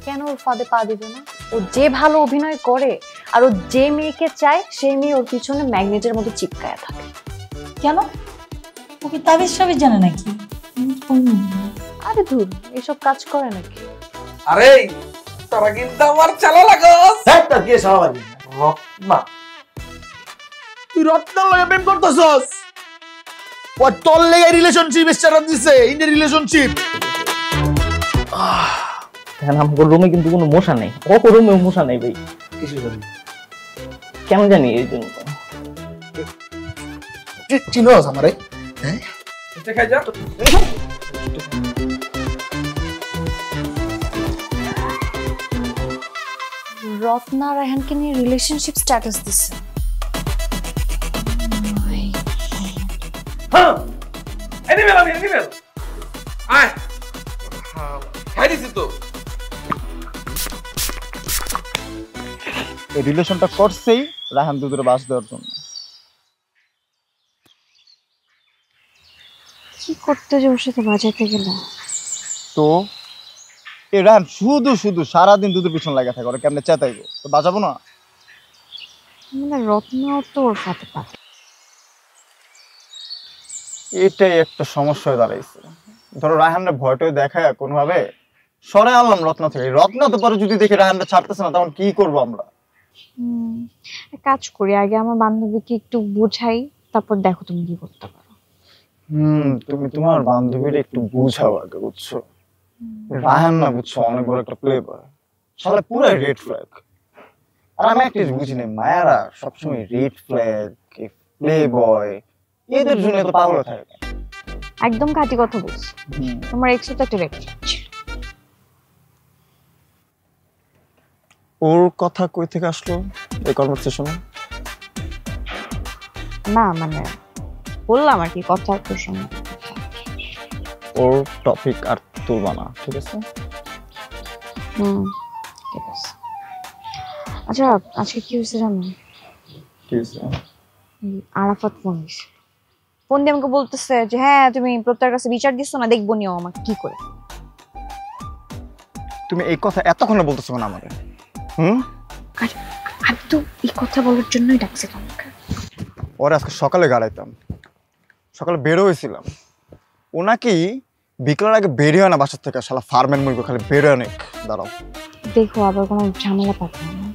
কেন ওর ফাঁদে পা দিবে না? ও যে ভালো অভিনয় করে আর ও যে মেয়েকে চায় সেই মেয়ে ওর পিছনে ম্যাগনেটের মতো চিপকায়া থাকে। কেন? ও কি তাবিজ সাবিজ জানে নাকি? আরে ধুর, এসব কাজ করে নাকি? আরে তোরা কিন্তু আমার চালা লাগস। তোর কি চালা লাগবে? রত্না, তুই রত্নার লগে প্রেম করতেছস? ও তোর লেগে রিলেশনশিপ স্টার্ট দিছে, ইন রিলেশনশিপ। কেন আমার রুমে কিন্তু কোনো মশা নেই, ও রুমে মশা নেই ভাই। কিছু জানি কেন জানি এই জন্য। চিনোস আমারে? হ্যাঁ এটা খাই যা। রত্না রায়হানকে নিয়ে রিলেশনশিপ স্ট্যাটাস দিছে। হ্যাঁ এনিমেল আমি এনিমেল আয় খাই দিছি তো। এই রিলেশনটা করছেই রায়হান দুধের বাস দেওয়ার জন্য। কি করতে যে ওর সাথে বাজাইতে গেল? তো এই রায়হান শুধু শুধু সারাদিন দুধের পিছন লাগা থাকে, ওরা কেমনে চেতাইবো? তো বাজাবো না? মানে রত্নাও তো ওর সাথে পা। এটাই একটা সমস্যা হয়ে দাঁড়াইছে। ধরো রায়হানরা ভয়টয় দেখায় কোনোভাবে সরে আনলাম রত্না থেকে, রত্না তো পরে যদি দেখি রায়হানরা ছাড়তেছে না তখন কি করবো আমরা? কাজ করি, আগে আমার বান্ধবীকে একটু বুঝাই, তারপর দেখো তুমি কি করতে পারো। তুমি তোমার বান্ধবীর একটু বুঝাও আগে, বুঝছো? রায়হান না বুঝছো অনেক বড় একটা প্লে বয়, সালে পুরো রেড ফ্ল্যাগ। আর আমি একটা বুঝি না, মায়ারা সবসময় রেড ফ্ল্যাগ, প্লে বয় এদের জন্য তো পাগল থাকে। একদম খাঁটি কথা বলছি, তোমার এক্স তো একটা রেড ফ্ল্যাগ ছিল। ওর কথা কই থেকে আসলো এই কনভারসেশনে? না মানে বললাম আর কি, কথা একটু শুনে। ওর টপিক আর তুলবা না, ঠিক আছে? ঠিক আছে। আচ্ছা আজকে কি হয়েছে জানো? কি হয়েছে? আরাফাত ফোন দিছে, ফোন দিয়ে আমাকে বলতেছে যে হ্যাঁ তুমি প্রত্যেকের কাছে বিচার দিচ্ছ না, দেখবো নিও আমাকে কি করে। তুমি এই কথা এতক্ষণে বলতেছো না আমাকে? আমি তো এই কথা বলার জন্যই ডাকছি তোমাকে। ওরে আজকে সকালে গাড়াইতাম, সকালে বের হয়েছিলাম, ও নাকি বিকেলের আগে বেরিয়ে হয় না বাসার থেকে, শালা ফার্মের মুরগি খালি বেরোয় অনেক। দাঁড়াও দেখো আবার কোনো ঝামেলা পাবে না।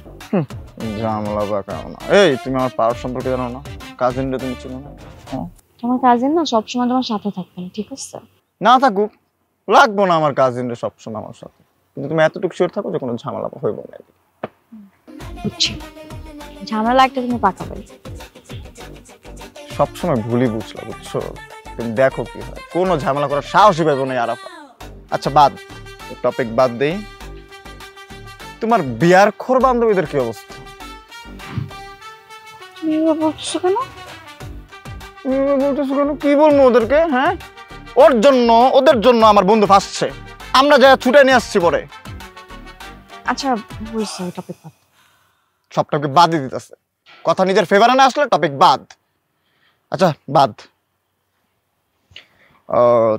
ঝামেলা বা কেন না? এই তুমি আমার পাওয়ার সম্পর্কে জানো না? কাজিনটা তুমি চিনো না? তোমার কাজিন না সবসময় তোমার সাথে থাকবেন, ঠিক আছে? না থাকুক, লাগবো না আমার কাজিনটা সবসময় আমার সাথে, কিন্তু তুমি এতটুকু শিওর থাকো যে কোনো ঝামেলা হইব না। বুঝছি, ঝামেলা একটা তুমি পাকাবে। সবসময় ভুলই বুঝলা, বুঝছো? তুমি দেখো কি হয়, কোনো ঝামেলা করার সাহসই পাইব না আরাফা। আচ্ছা বাদ, টপিক বাদ দেই। তোমার বিয়ার খোর বান্ধবীদের কি অবস্থা? তুমি বলছো কেন? বলতেছো কেন? কি বলবো ওদেরকে? হ্যাঁ ওদের জন্য আমার বন্ধু ফাঁসছে, আমরা যা ছুটে নিয়ে আসছি পরে। আচ্ছা বুঝছি, টপিক বাদ। সব টপিক বাদই দিতেছে, কথা নিজের ফেভারে না আসলে টপিক বাদ। আচ্ছা বাদ।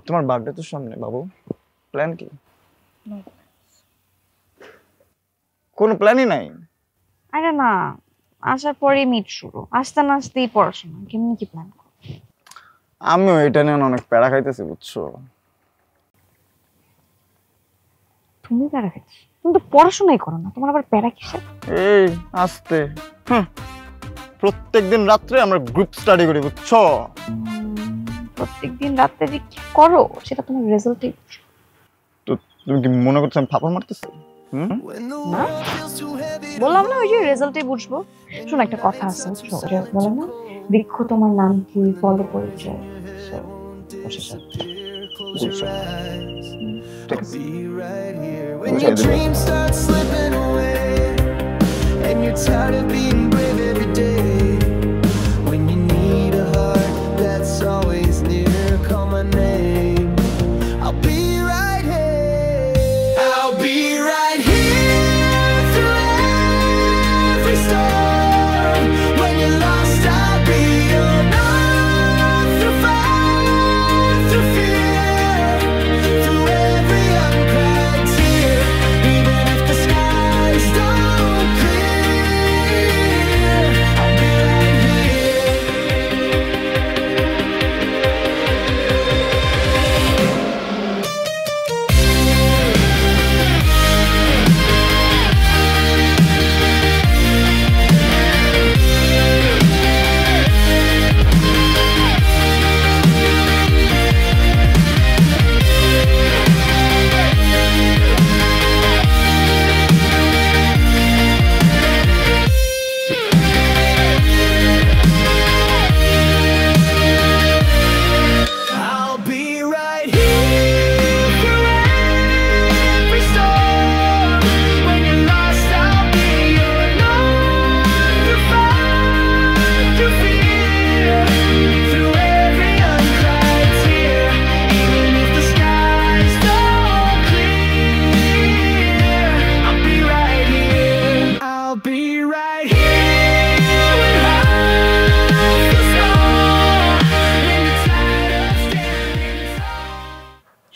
তোমার বার্থডে তো সামনে বাবু, প্ল্যান কি? কোনো প্ল্যানই নাই? আরে না, আসার পরে মিট শুরু, আসতে না আসতেই পড়াশোনা, কেমনি কি প্ল্যান করো? আমিও এটা নিয়ে অনেক প্যারা খাইতেছি, বুঝছো? তুমি প্যারা খাইছো? তুমি তো পড়াশোনাই করো না, তোমার আবার প্যারা কিসের? এই আসতে প্রত্যেকদিন রাত্রে আমরা গ্রুপ স্টাডি করি, বুঝছো? প্রত্যেকদিন রাতে যে কি করো সেটা তোমার রেজাল্টই। তো তুমি কি মনে করছো আমি ফাপড় মারতেছি? না বললাম না, ওই যে রেজাল্টই বুঝবো। শোনো একটা কথা আছে, বলে না বৃক্ষ তোমার নাম কি, ফল পরিচয়। ঠিক আছে। When your dreams start slipping away and you're tired of being brave every day, when you need a heart that's always near, call my name, I'll be right here, I'll be right here through every storm. When you're lost, I'll be your north, through fire, through fear, through every uncried tear. Even if the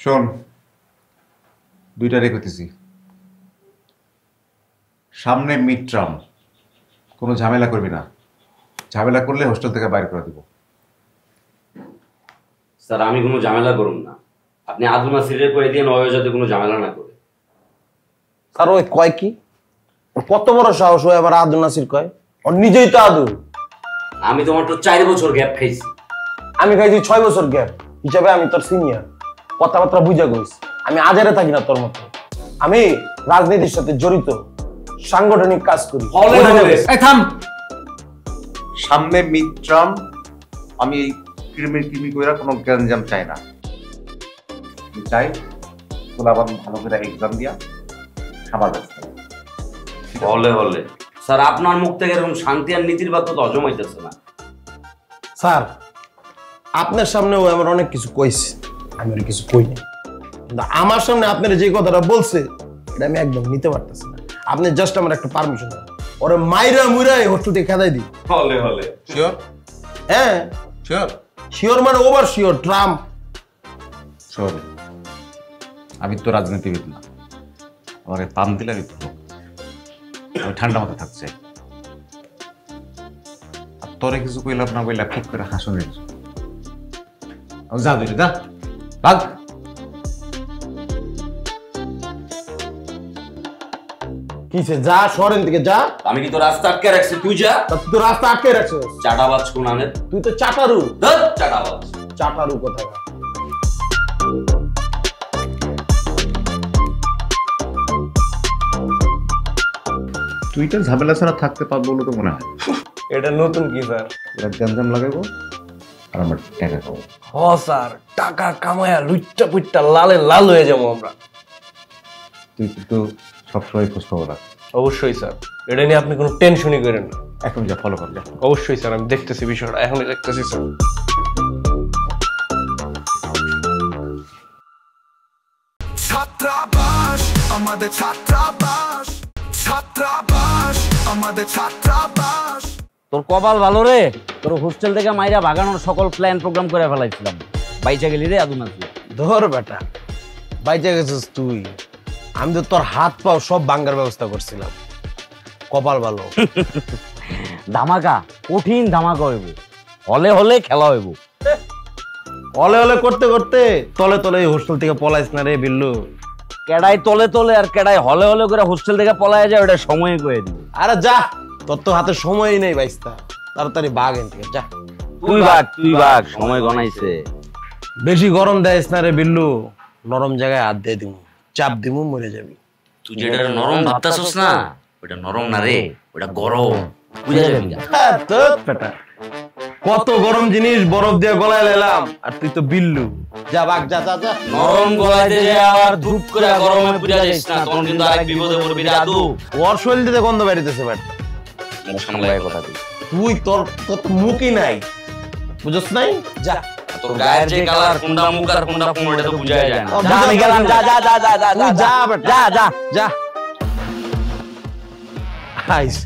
শোন, দুইটা রেখেছি, সামনে mid term, কোনো ঝামেলা করবি না, ঝামেলা করলে হোস্টেল থেকে বাইর করে দিব। স্যার আমি কোনো ঝামেলা করুন না, আপনি আদু নাসিরের কয়ে দিয়ে নয় যাতে কোনো ঝামেলা না করে। স্যার ওই কয় কি, কত বড় সাহস হয় আবার আদু নাসির কয়, ওর নিজেই তো আদু। আমি তোমার তো 4 বছর গ্যাপ খাইছি। আমি খাইছি 6 বছর গ্যাপ, হিসাবে আমি তোর সিনিয়র, কথাবার্তা বুঝা গইস। আমি আজারে থাকি না তোর মতো, আমি রাজনীতির সাথে জড়িত, সাংগঠনিক কাজ করি। এই থাম, সামনে মিড টার্ম, আমি এই ক্রিমি কইরা কোনো গ্যাঞ্জাম চাই না। আমি চাই তোরা আবার ভালো করে এক্সাম দিয়া খাবার ব্যবস্থা। হলে হলে স্যার আপনার মুখ থেকে এরকম শান্তি আর নীতির বার্তা তো হজম হইতেছে না। স্যার আপনার সামনেও আমার অনেক কিছু কইছে, আমি আর কিছু কই না, কিন্তু আমার সামনে আপনার যে কথাটা বলছে এটা আমি একদম নিতে পারতেছি না। আপনি জাস্ট আমার একটা পারমিশন দেন, ওরে মাইরা মুইরা হোস্টেলে খেদাই দিই। হলে হলে শিওর? হ্যাঁ শিওর? শিওর মানে ওভার শিওর, ট্রাম্প। শোন, আমি তো রাজনীতিবিদ না, আমার পাম দিলে আমি আমি ঠান্ডা মাথা থাকছে। আর তোরে কিছু কইলাম না বইলা খুব করে হাসুন যা দিলে যা ভাগ। কিসে যা, শহরের দিকে যা। আমি কি তো রাস্তা আটকে রাখছি, তুই যা। তুই তো রাস্তা আটকে রাখছিস, চাটাবাজ কোন আনের, তুই তো চাটারু। ধর চাটাবাজ, চাটারু কোথায়। তুই তো ঝামেলা ছাড়া থাকতে পারবো বলে তো মনে হয়। এটা নতুন কি স্যার? এরা গ্যাঞ্জাম লাগাবো আর আমরা টাকা খাবো। হ স্যার, টাকা কামায়া লুচ্চা পুচ্চা লালে লাল হয়ে যাবো আমরা। তুই কিন্তু সবসময় খোঁজ খবর রাখ। অবশ্যই স্যার, এটা নিয়ে আপনি কোনো টেনশনই করেন না। এখন যা ফলো কর যা। অবশ্যই স্যার, আমি দেখতেছি বিষয়টা, এখনই দেখতেছি স্যার। ছাত্রাবাস আমাদের, ছাত্রাবাস ছাত্রাবাস আমাদের, ছাত্রাবাস। তোর কপাল ভালো রে, তোর হোস্টেল থেকে মাইরা ভাগানোর সকল প্ল্যান প্রোগ্রাম করে ফেলাইছিলাম, বাইচা গেলি রে আদু নাসির। ধর বেটা, বাইচা গেছিস তুই, আমি তো তোর হাত পাও সব ভাঙ্গার ব্যবস্থা করছিলাম। কপাল ভালো। ধামাকা, কঠিন ধামাকা হইব, হলে হলে খেলা হইব। হলে হলে করতে করতে তলে তলে হোস্টেল থেকে পলাইস না রে বিল্লু। কেডাই তলে তলে আর কেডাই হলে হলে করে হোস্টেল থেকে পলায় যায়, ওটা সময় করে দিবি। আরে যা, তোর তো হাতে সময়ই নেই বাইস্তা, তাড়াতাড়ি ভাগ এখান থেকে যা। তুই ভাগ, সময় গনাইছে। বেশি গরম দেয়স না রে বিল্লু, নরম জায়গায় হাত দিয়ে দিমু, চাপ দিমু, মরে যাবি। তুই যেটা নরম ভাবতাছস না, ওটা নরম না রে, ওটা গরম, বুঝা যাবি না। বেটা, কত গরম জিনিস বরফ দিয়ে গলায় লেলাম, আর তুই তো বিল্লু। যা ভাগ, যা যা যা। নরম গলায় দিয়ে আর ধূপ করে গরমে পুড়ে যাইস না, তখন কিন্তু আরেক বিপদে পড়বি রে আদু। ওর শরীর দিতে গন্ধ বেরিতেছে বেটা। মুখ সামলায় কথা তুই। তুই তোর তোর তো মুখই নাই, বুঝছ নাই? যা। তোর গায়ের যে কালার, কোনটা মুখ আর কোনটা কোন, এটা তো বুঝাই যায় না। যা, আমি গেলাম, যা যা যা যা যা যা বেটা, যা যা যা। আইস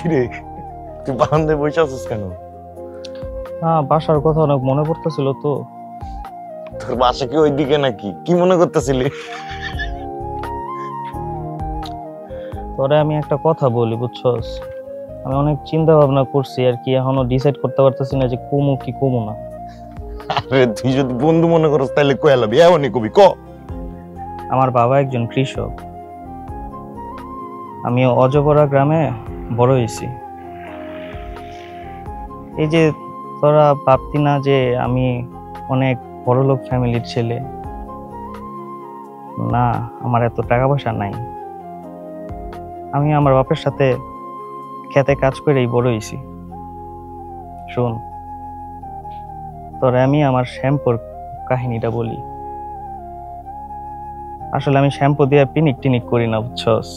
কিরে, তুই বারান্দে বসে আছিস কেন? হ্যাঁ, বাসার কথা অনেক মনে পড়তেছিল তো। তোর বাসা কি ওইদিকে নাকি? কি মনে করতেছিলি? তোরে আমি একটা কথা বলি, বুঝছস, আমি অনেক চিন্তা ভাবনা করছি আর কি, এখনো ডিসাইড করতে পারতেছি না যে কমু কি কমু না। আরে তুই যদি বন্ধু মনে করস তাহলে কয়ে লাবি, এমনই কবি ক। আমার বাবা একজন কৃষক, আমি অজগরা গ্রামে বড় হয়েছি। এই যে তোরা ভাবতি না যে আমি অনেক বড়লোক ফ্যামিলির ছেলে, না, আমার এত টাকা পয়সা নাই। আমি আমার বাপের সাথে খেতে কাজ করেই বড় হইছি। শোন, তোরে আমি আমার শ্যাম্পুর কাহিনীটা বলি। আসলে আমি শ্যাম্পু দিয়ে পিনিক টিনিক করি না, বুঝছস।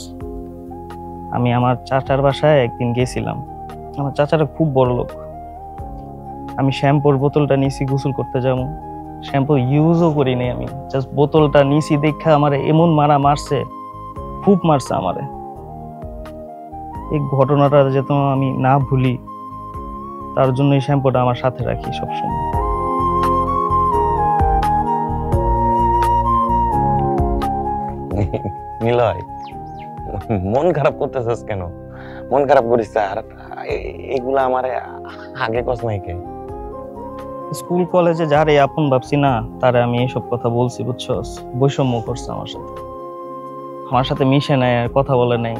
আমি আমার চাচার বাসায় একদিন গেছিলাম। আমার চাচারা খুব বড় লোক। আমি শ্যাম্পুর বোতলটা নিয়েছি গোসল করতে যাবো, শ্যাম্পু ইউজও করি নাই। আমি জাস্ট বোতলটা নিয়েছি দেখা আমার এমন মারছে, খুব মারছে আমারে। এই ঘটনাটা যেন আমি না ভুলি, তার জন্য এই শ্যাম্পুটা আমার সাথে রাখি সবসময়। নিলয়, মন খারাপ করতেছিস কেন? মন খারাপ করিস আর এগুলা আমারে আগে কস নাই কে? স্কুল কলেজে যারে আপন ভাবছি না, তারে আমি এইসব কথা বলছি, বুঝছস। বৈষম্য করছে আমার সাথে মিশে নাই, আর কথা বলে নাই।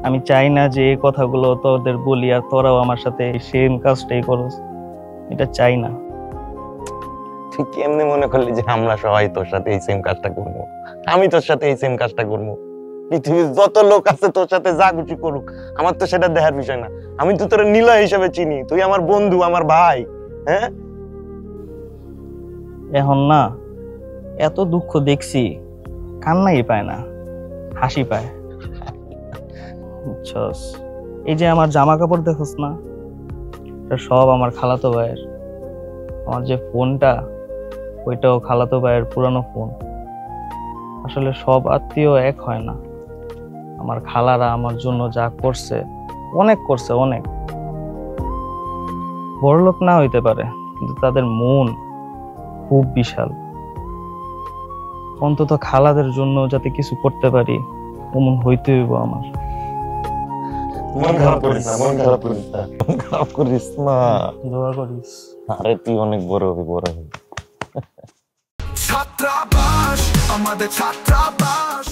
আমি চাই না যে এই কথাগুলো তোদের বলি আর তোরাও আমার সাথে সেম কাজটাই করস, এটা চাই না। তুই কেমনে মনে করলি যে আমরা সবাই তোর সাথে এই সেম কাজটা করবো? আমি তোর সাথে এই সেম কাজটা করবো? পৃথিবীর যত লোক আছে তোর সাথে যা কিছু করুক, আমার তো সেটা দেখার বিষয় না। আমি তো তোর নিলয় হিসেবে চিনি, তুই আমার বন্ধু, আমার ভাই। হ্যাঁ, এখন না এত দুঃখ দেখছি, কান্নাই পায় না, হাসি পায়, বুঝছস। এই যে আমার জামা কাপড় দেখোস না, এটা সব আমার খালাতো ভাইয়ের। আমার যে ফোনটা, ওইটাও খালাতো ভাইয়ের পুরানো ফোন। আসলে সব আত্মীয় এক হয় না। আমার খালারা আমার জন্য যা করছে, অনেক করছে, অনেক। বড়লোক না হইতে পারে, কিন্তু তাদের মন খুব বিশাল। অন্তত খালাদের জন্য যাতে কিছু করতে পারি, অমন হইতে হইব আমার। মন খারাপ করিস না, মন খারাপ করিস না, মন খারাপ করিস না, দোয়া করিস। আরে তুই অনেক বড় হবি, বড় হবি। ছাত্রাবাস আমাদের, ছাত্রাবাস,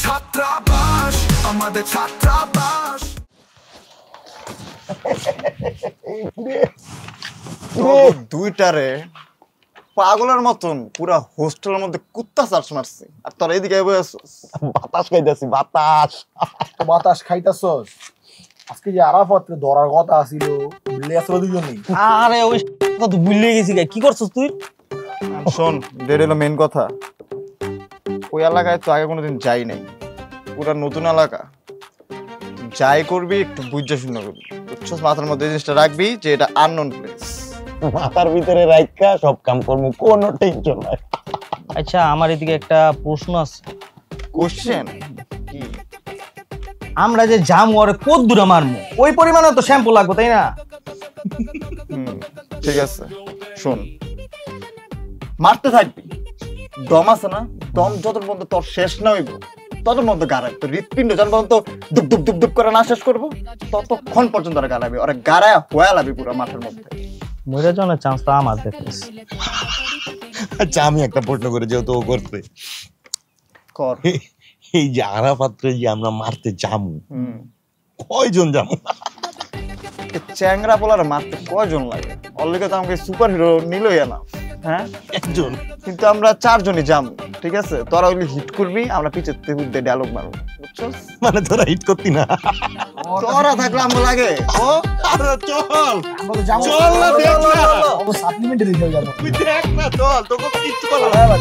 ছাত্রাবাস আমাদের, ছাত্রাবাস। দুইটারে পাগলের মতন পুরা হোস্টেলের মধ্যে কুত্তা চার্জ মারছে, আর তোর এইদিকে বাতাস খাইতেছি, বাতাস। বাতাস খাইতাছস? আজকে যে আরাফাত ধরার কথা আছিল, ভুলে আসলো দুজনেই। আরে ওই কথা ভুলে গেছি, কি করছস তুই? শোন, ডেড হলো মেন কথা। ওই এলাকায় তো আগে কোনোদিন যাই নাই, পুরা নতুন এলাকা। যাই করবি একটু বুঝা শুনে করবি, বুঝছস। মাথার মধ্যে জিনিসটা রাখবি যে এটা আননোন প্লেস। মাথার ভিতরে রাখা সব কাম করবো, কোনো টেনশন নাই। আচ্ছা, আমার এদিকে একটা প্রশ্ন আছে। কোশ্চেন কি? আমরা যে জাম ওরে কত দূরে মারমু, ওই পরিমাণে তো শ্যাম্পু লাগবে, তাই না? ঠিক আছে, শোন, মারতে থাকবি। দম আছে না, দম যত পর্যন্ত তোর শেষ না হইব, তত পর্যন্ত গাড়াই। তোর হৃৎপিণ্ড যখন পর্যন্ত দুপ দুপ দুপ দুপ করে না শেষ করবো, ততক্ষণ পর্যন্ত ওরা গাড়াবি। ওরা গাড়ায় হয়ে লাবি পুরো মাঠের মধ্যে। মরে যাওয়ার চান্স তো আমার দেখতেছি। আচ্ছা, আমি একটা প্রশ্ন করে, যেহেতু ও করতে, কর। এই যে আরাফাত্রে যে আমরা মারতে যাবো, কয়জন যাবো? চ্যাংরা পোলার মারতে কয়জন লাগে? অলরেডি তো আমাকে সুপার হিরো নিলই না, হ্যাঁ, একজন। কিন্তু আমরা 4 জনই যাবো, ঠিক আছে? তোরা ওইগুলি হিট করবি, আমরা পিছের থেকে ডায়লগ মারবো, বুঝছস? মানে তোরা হিট করতি না? তোরা থাকলে আমার লাগে। ও আরে চল, আমরা যাবো, চল না, দেখ না, ও সাপ্লিমেন্টারি হয়ে যাবে। তুই দেখ না, চল, তোকে কিচ্ছু বলা হবে না।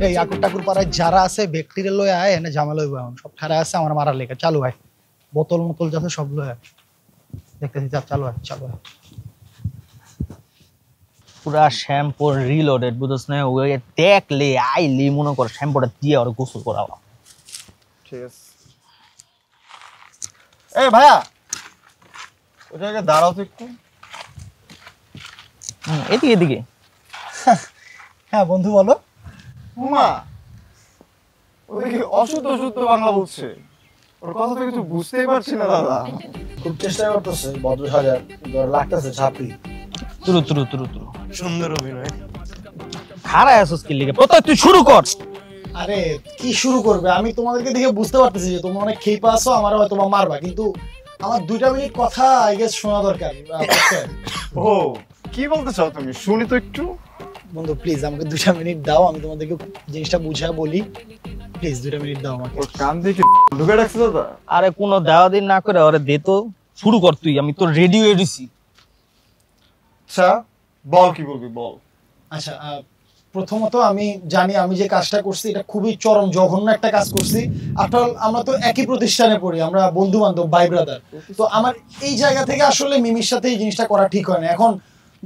এই আকুর টাকুর পাড়ায় যারা আছে ব্যাকটেরিয়া লয়ে আয়, এনে ঝামেলা হইব। এখন সব ঠাড়া আছে আমার মারার লেগে। চালু হয় বোতল মোতল যাতে সব লয়ে আয়, দেখতেছি। চালু হয়, চালু হয়। পুরা শ্যাম্পু রিলোডেড, বুঝছ না? ওই দেখলে আইলি মনে কর শ্যাম্পুটা দিয়ে আর গোসল করাও। ঠিক আছে। এই ভাইয়া ওই জায়গায় দাঁড়াও তো একটু। এদিকে এদিকে। হ্যাঁ বন্ধু বলো। মা ওদিকে অশুদ্ধ শুদ্ধ বাংলা বলছে, ওর কথা তো কিছু বুঝতেই পারছি না দাদা। খুব চেষ্টা করতেছে ভদ্র সাজার, লাগতেছে ছাপড়ি। তুরু তুরু তুরু তুরু। সুন্দর অভিনয়। খারায় আসছিস কি লিগে? প্রত্যয় তুই শুরু কর। আরে কি শুরু করবে, আমি তোমাদেরকে দেখে বুঝতে পারতেছি যে তোমরা অনেক খেপা আছো, আমার হয়তো মারবা, কিন্তু আমার 2টা মিনিট কথা আই গেস শোনা দরকার। ও কি বলতে চাও তুমি, শুনি তো একটু। বন্ধু প্লিজ আমাকে 2টা মিনিট দাও, আমি তোমাদেরকে জিনিসটা বুঝা বলি। প্লিজ 2টা মিনিট দাও আমাকে। ওর কান থেকে ঢুকে রাখছে দাদা। আরে কোনো দেওয়া দিন না করে ওরে দে তো, শুরু কর তুই, আমি তো রেডি হয়ে রইছি। আচ্ছা বল, কি বলবি বল। আচ্ছা প্রথমত আমি জানি আমি যে কাজটা করছি এটা খুবই চরম জঘন্য একটা কাজ করছি। আফটার অল আমরা তো একই প্রতিষ্ঠানে পড়ি, আমরা বন্ধু বান্ধব, ভাই ব্রাদার। তো আমার এই জায়গা থেকে আসলে মিমির সাথে এই জিনিসটা করা ঠিক হয় না। এখন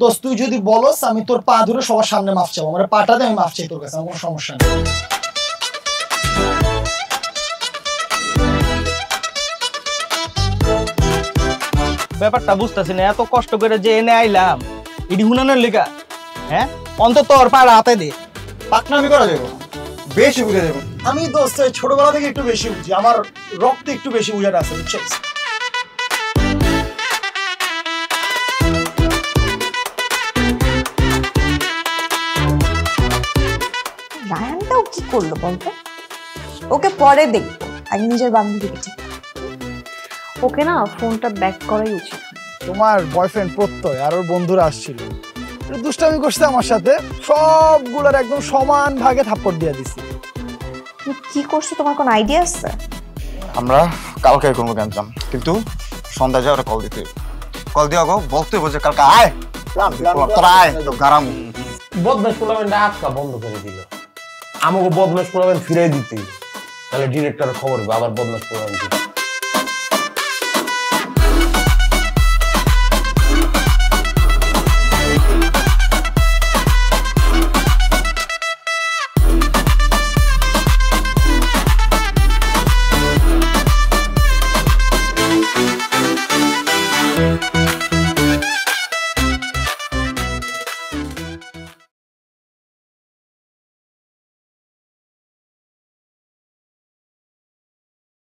দোস্ত তুই যদি বলস আমি তোর পা ধরে সবার সামনে মাফ চাবো, আমার পাটা দিয়ে আমি মাফ চাই তোর কাছে, আমার কোনো সমস্যা নেই। ব্যাপারটা বুঝতেছি না, এত কষ্ট করে যে এনে আইলাম এটি হুনানোর লেখা। হ্যাঁ অন্তত ওর পাড়া হাতে দে। পাকনামি করা যাবে, বেশি বুঝে যাবে। আমি দোস্ত ছোটবেলা থেকে একটু বেশি বুঝি, আমার রক্তে একটু বেশি বুঝাটা আছে বুঝছিস। রায়ানটাও কি করলো বলতো? ওকে পরে দেখবো, আগে নিজের বান্ধবীকে ঠিক। ওকে না ফোনটা ব্যাক করাই উচিত। তোমার বয়ফ্রেন্ড প্রত্যয় আর ওর বন্ধুরা আসছিল, দুষ্টামি করছে আমার সাথে, সবগুলোর একদম সমান ভাগে থাপ্পড় দিয়ে দিছি। কি করছো তোমার কোনো আইডিয়া আছে? আমরা কালকে করবো গ্যাঞ্জাম, কিন্তু সন্ধ্যা যায় ওরা কল দিতে, কল দিয়ে বলতে বলছে কালকে আয় আয় তো গারাম। বদমাশ পোলাবেনটা আটকা বন্ধ করে দিল, আমাকে বদমাশ পোলাবেন ফিরাই দিতে, তাহলে ডিরেক্টর খবর আবার বদমাশ পোলাবেন